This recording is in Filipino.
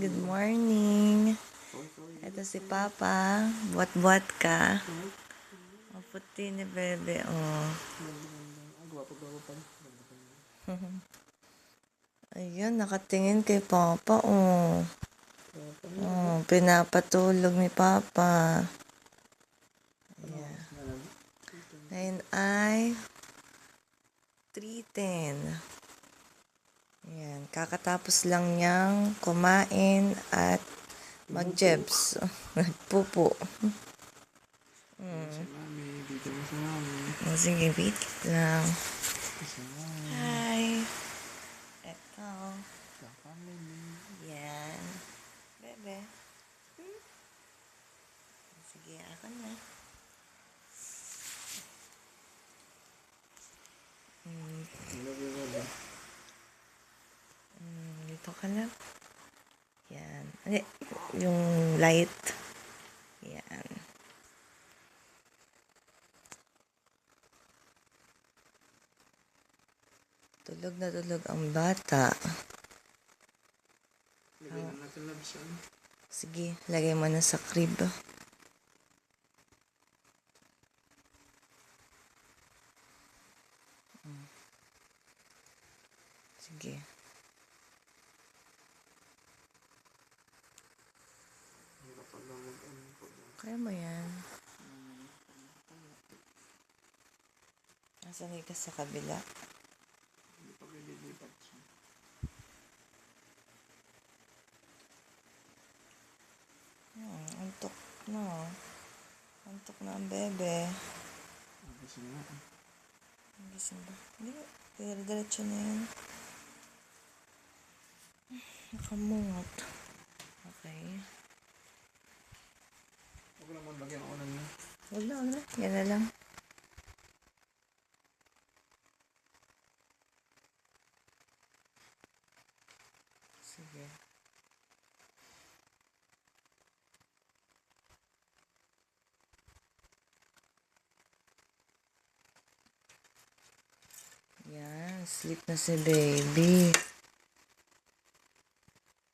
Good morning. Ito si Papa. Buat-buat ka. O, puti ni Bebe. Oh. Ayun, nakatingin kay Papa. Oh. Oh, pinapatulog ni Papa. Yeah. Ngayon ay 3:10. Ayan, kakatapos lang niyang kumain at mag-jebs. Nagpupo. Sige, wait lang. Hi. Eto. Yan. Bebe. Sige, ako na. Dito ka lang. Yan. Ay, yung light. Yan. Tulog na tulog ang bata. Sige, lagay mo na sa crib. Sige. Kaya mo yan. Nasanay ka sa kabila. Antok na. Antok na ang bebe. Gising ba? Hindi. Diretso na yan. Nakamungot. Okay. Huwag naman bagyan ako ng Huwag na. Yan na lang. Sige. Yan. Sleep na si baby.